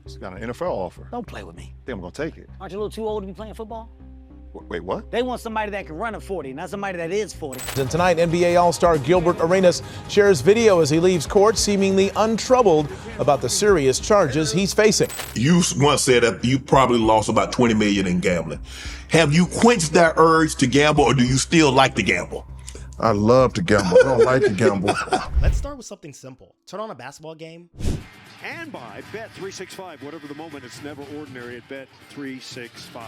It's got an NFL offer. Don't play with me. I think I'm gonna take it. Aren't you a little too old to be playing football? Wait, what? They want somebody that can run a 40, not somebody that is 40. And tonight, NBA All-Star Gilbert Arenas shares video as he leaves court, seemingly untroubled about the serious charges he's facing. You once said that you probably lost about 20 million in gambling. Have you quenched that urge to gamble, or do you still like to gamble? I love to gamble. I don't like to gamble. Let's start with something simple. Turn on a basketball game. And by Bet365. Whatever the moment, it's never ordinary at Bet365.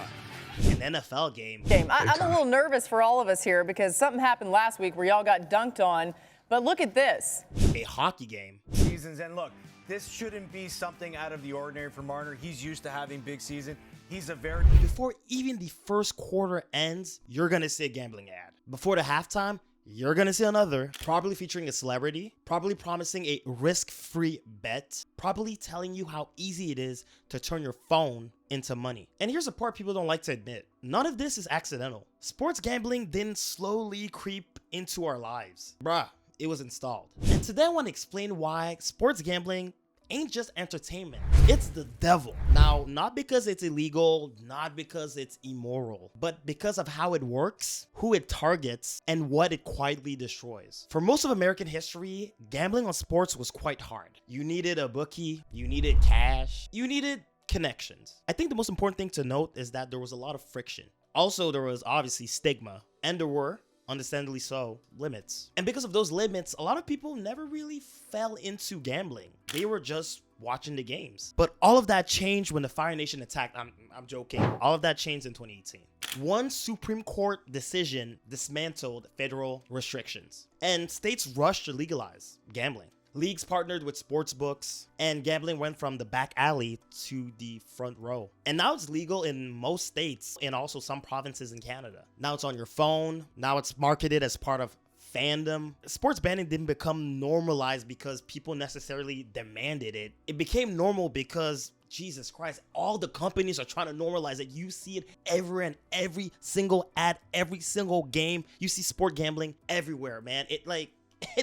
An NFL game. I'm a little nervous for all of us here because something happened last week where y'all got dunked on. But look at this. A hockey game. Seasons, and look, this shouldn't be something out of the ordinary for Marner. He's used to having big season. He's a very... Before even the first quarter ends, you're going to see a gambling ad. Before the halftime, you're going to see another, probably featuring a celebrity, probably promising a risk-free bet, probably telling you how easy it is to turn your phone into money. And here's the part people don't like to admit. None of this is accidental. Sports gambling didn't slowly creep into our lives. Bruh, it was installed. And today I want to explain why sports gambling ain't just entertainment. It's the devil. Now, not because it's illegal, not because it's immoral, but because of how it works, who it targets, and what it quietly destroys. For most of American history, gambling on sports was quite hard. You needed a bookie, you needed cash, you needed connections. I think the most important thing to note is that there was a lot of friction. Also, there was obviously stigma, and there were, understandably so, limits. And because of those limits, a lot of people never really fell into gambling. They were just watching the games. But all of that changed when the Fire Nation attacked. I'm joking. All of that changed in 2018. One Supreme Court decision dismantled federal restrictions, and states rushed to legalize gambling. Leagues partnered with sports books, and gambling went from the back alley to the front row. And now it's legal in most states and also some provinces in Canada. Now it's on your phone. Now it's marketed as part of fandom. Sports betting didn't become normalized because people necessarily demanded it. It became normal because, Jesus Christ, all the companies are trying to normalize it. You see it everywhere, in every single ad, every single game. You see sport gambling everywhere, man. It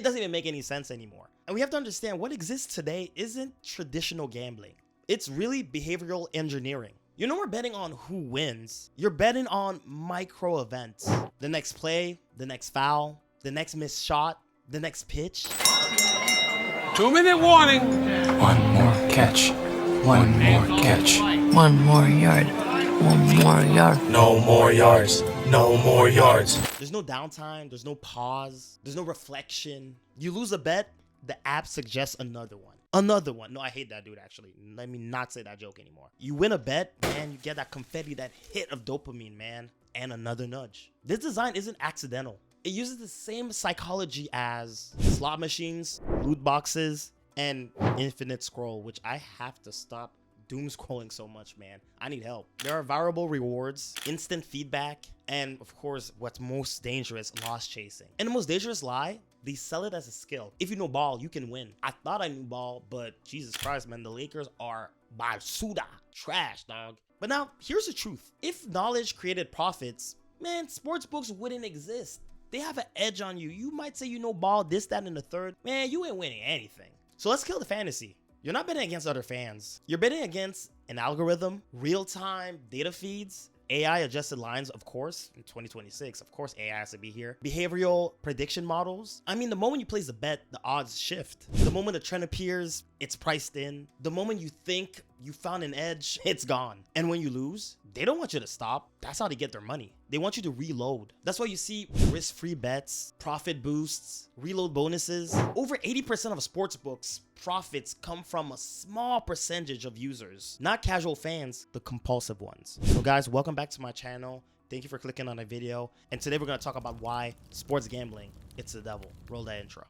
doesn't even make any sense anymore. And we have to understand what exists today isn't traditional gambling. It's really behavioral engineering. You're no more betting on who wins. You're betting on micro events. The next play, the next foul, the next missed shot, the next pitch. 2-minute warning. One more catch. One more catch. One more yard. One more yard. No more yards. No more yards. There's no downtime. There's no pause. There's no reflection. You lose a bet, the app suggests another one. Another one. No, I hate that dude, actually. Let me not say that joke anymore. You win a bet, man, you get that confetti, that hit of dopamine, man, and another nudge. This design isn't accidental. It uses the same psychology as slot machines, loot boxes, and infinite scroll, which I have to stop doom scrolling so much, man. I need help. There are variable rewards, instant feedback, and of course, what's most dangerous, loss chasing. And the most dangerous lie, they sell it as a skill. If you know ball, you can win. I thought I knew ball, but Jesus Christ, man, the Lakers are basura. Trash, dog. But now, here's the truth. If knowledge created profits, man, sports books wouldn't exist. They have an edge on you. You might say you know ball, this, that, and the third. Man, you ain't winning anything. So let's kill the fantasy. You're not betting against other fans. You're betting against an algorithm, real-time data feeds, AI adjusted lines, of course, in 2026, of course AI has to be here. Behavioral prediction models. I mean, the moment you place a bet, the odds shift. The moment a trend appears, it's priced in. The moment you think you found an edge, it's gone. And when you lose, they don't want you to stop. That's how they get their money. They want you to reload. That's why you see risk-free bets, profit boosts, reload bonuses. Over 80% of sports books profits come from a small percentage of users, not casual fans, the compulsive ones. So guys, welcome back to my channel. Thank you for clicking on the video. And today we're going to talk about why sports gambling, it's the devil. Roll that intro.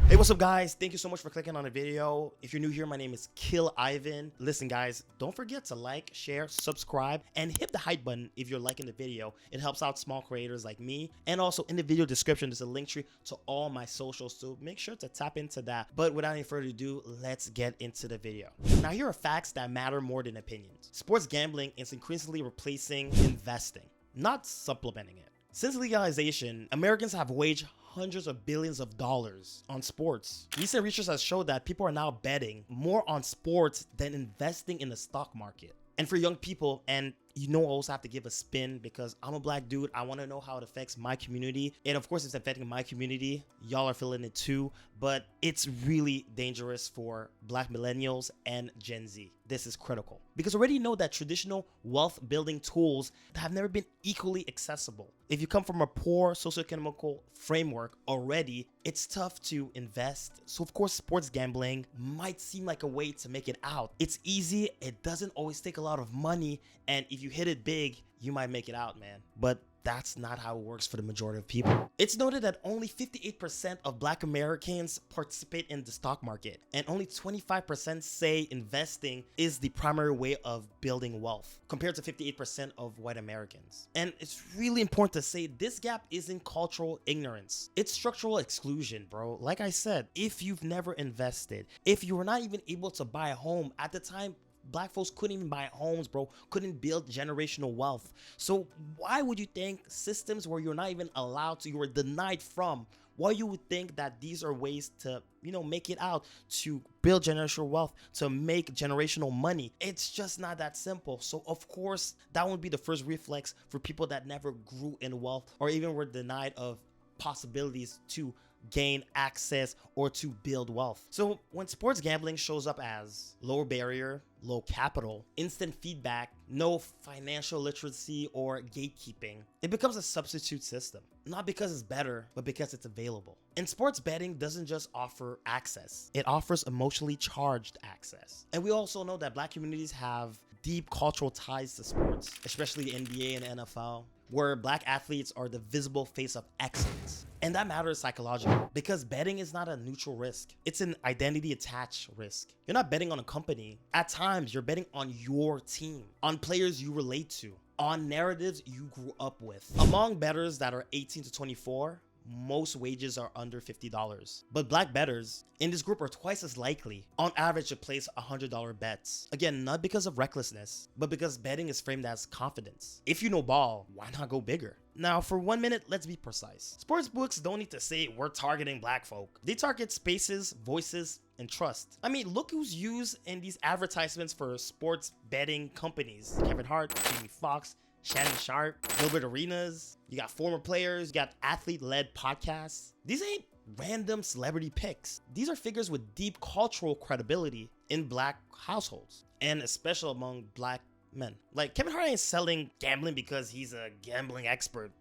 Hey, what's up guys? Thank you so much for clicking on the video. If you're new here, my name is Killivvn. Listen guys, don't forget to like, share, subscribe, and hit the hype button if you're liking the video. It helps out small creators like me. And also in the video description, there's a link tree to all my socials, so make sure to tap into that. But without any further ado, let's get into the video. Now here are facts that matter more than opinions. Sports gambling is increasingly replacing investing, not supplementing it. Since legalization, Americans have waged hundreds of billions of dollars on sports. Recent research has showed that people are now betting more on sports than investing in the stock market. And for young people, and you know, I also have to give a spin because I'm a black dude. I want to know how it affects my community. And of course, it's affecting my community. Y'all are feeling it too, but it's really dangerous for black millennials and Gen Z. This is critical because already know that traditional wealth building tools have never been equally accessible. If you come from a poor socioeconomic framework already, it's tough to invest. So of course, sports gambling might seem like a way to make it out. It's easy. It doesn't always take a lot of money. And if you hit it big, you might make it out, man. But that's not how it works for the majority of people. It's noted that only 58% of black Americans participate in the stock market, and only 25% say investing is the primary way of building wealth, compared to 58% of white Americans. And it's really important to say this gap isn't cultural ignorance. It's structural exclusion, bro. Like I said, if you've never invested, if you were not even able to buy a home at the time, black folks couldn't even buy homes, bro, couldn't build generational wealth. So why would you think systems where you're not even allowed to, you were denied from, why you would think that these are ways to, you know, make it out, to build generational wealth, to make generational money? It's just not that simple. So of course, that would be the first reflex for people that never grew in wealth or even were denied of possibilities to gain access or to build wealth. So when sports gambling shows up as lower barrier, low capital, instant feedback, no financial literacy or gatekeeping, it becomes a substitute system. Not because it's better, but because it's available. And sports betting doesn't just offer access, it offers emotionally charged access. And we also know that black communities have deep cultural ties to sports, especially the NBA and NFL, where black athletes are the visible face of excellence. And that matters psychologically because betting is not a neutral risk. It's an identity attached risk. You're not betting on a company. At times, you're betting on your team, on players you relate to, on narratives you grew up with. Among bettors that are 18 to 24, most wages are under $50. But black bettors in this group are twice as likely, on average, to place $100 bets. Again, not because of recklessness, but because betting is framed as confidence. If you know ball, why not go bigger? Now, for 1 minute, let's be precise. Sportsbooks don't need to say we're targeting black folk. They target spaces, voices, and trust. I mean, look who's used in these advertisements for sports betting companies. Kevin Hart, Jamie Foxx, Shannon Sharp, Gilbert Arenas. You got former players, you got athlete-led podcasts. These ain't random celebrity picks. These are figures with deep cultural credibility in black households, and especially among black men. Like, Kevin Hart ain't selling gambling because he's a gambling expert.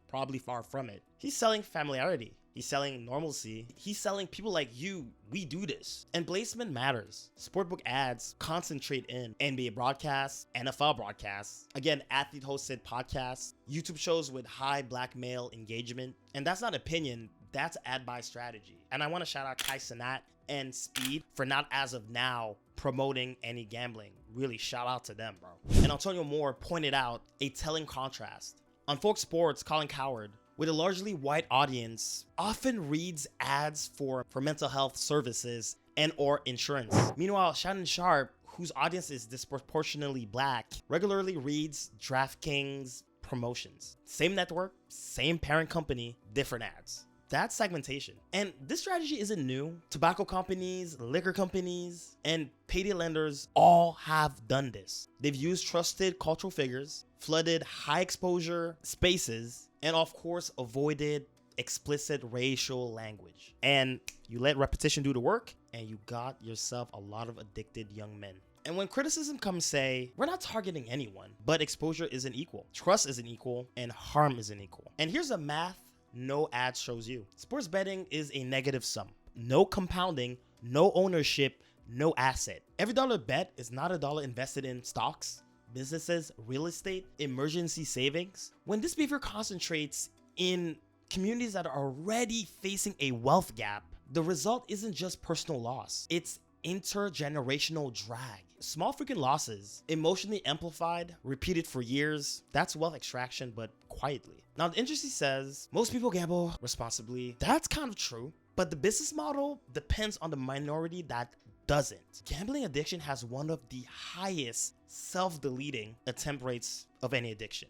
Probably far from it. He's selling familiarity. He's selling normalcy. He's selling people like you. We do this. And placement matters. Sportbook ads concentrate in NBA broadcasts, NFL broadcasts, again, athlete hosted podcasts, YouTube shows with high black male engagement. And that's not opinion, that's ad buy strategy. And I want to shout out Kai Cenat and Speed for not as of now promoting any gambling. Really shout out to them, bro. And Antonio Moore pointed out a telling contrast. On Fox Sports, Colin Cowherd, with a largely white audience, often reads ads for mental health services and or insurance. Meanwhile, Shannon Sharp, whose audience is disproportionately black, regularly reads DraftKings promotions. Same network, same parent company, different ads. That's segmentation. And this strategy isn't new. Tobacco companies, liquor companies, and payday lenders all have done this. They've used trusted cultural figures, flooded high exposure spaces, and of course avoided explicit racial language. And you let repetition do the work, and you got yourself a lot of addicted young men. And when criticism comes, say, we're not targeting anyone, but exposure isn't equal, trust isn't equal, and harm isn't equal. And here's a math no ad shows you. Sports betting is a negative sum. No compounding, no ownership, no asset. Every dollar bet is not a dollar invested in stocks, businesses, real estate, emergency savings. When this behavior concentrates in communities that are already facing a wealth gap, the result isn't just personal loss, it's intergenerational drag. Small frequent losses, emotionally amplified, repeated for years, that's wealth extraction, but quietly. Now, the industry says most people gamble responsibly. That's kind of true, but the business model depends on the minority that doesn't. Gambling addiction has one of the highest self-deleting attempt rates of any addiction.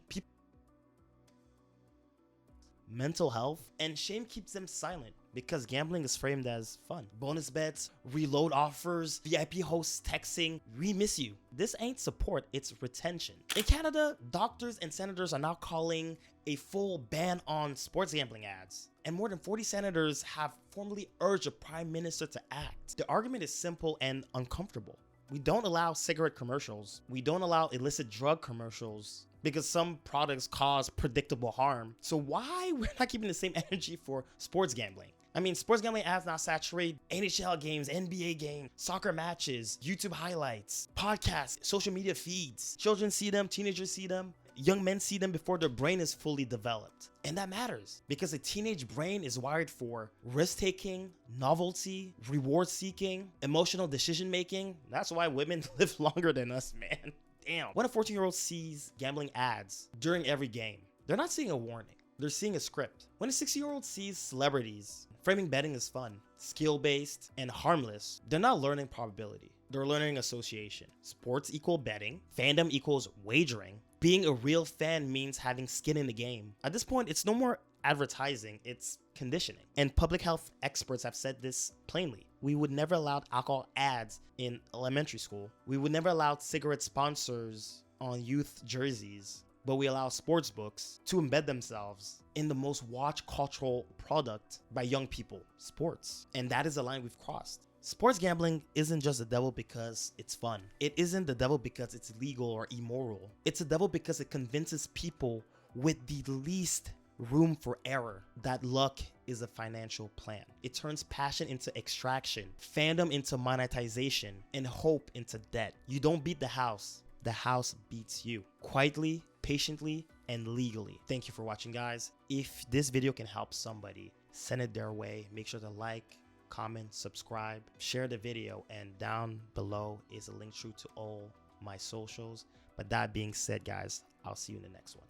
mental health, and shame keeps them silent because gambling is framed as fun. Bonus bets, reload offers, VIP hosts texting, we miss you. This ain't support, it's retention. In Canada, doctors and senators are now calling a full ban on sports gambling ads. And more than 40 senators have formally urged the Prime Minister to act. The argument is simple and uncomfortable. We don't allow cigarette commercials. We don't allow illicit drug commercials because some products cause predictable harm. So why we're not keeping the same energy for sports gambling? I mean, sports gambling ads now saturate NHL games, NBA games, soccer matches, YouTube highlights, podcasts, social media feeds. Children see them, teenagers see them, young men see them before their brain is fully developed. And that matters because a teenage brain is wired for risk-taking, novelty, reward-seeking, emotional decision-making. That's why women live longer than us, man. Damn. When a 14-year-old sees gambling ads during every game, they're not seeing a warning. They're seeing a script. When a 6-year-old sees celebrities framing betting as fun, skill-based, and harmless, they're not learning probability. They're learning association. Sports equal betting. Fandom equals wagering. Being a real fan means having skin in the game. At this point, it's no more advertising, it's conditioning. And public health experts have said this plainly. We would never allow alcohol ads in elementary school. We would never allow cigarette sponsors on youth jerseys. But we allow sports books to embed themselves in the most watched cultural product by young people, sports. And that is a line we've crossed. Sports gambling isn't just the devil because it's fun. It isn't the devil because it's legal or immoral. It's the devil because it convinces people with the least room for error that luck is a financial plan. It turns passion into extraction, fandom into monetization, and hope into debt. You don't beat the house beats you. Quietly, patiently, and legally. Thank you for watching, guys. If this video can help somebody, send it their way. Make sure to like, comment, subscribe, share the video, and down below is a link through to all my socials. But that being said, guys, I'll see you in the next one.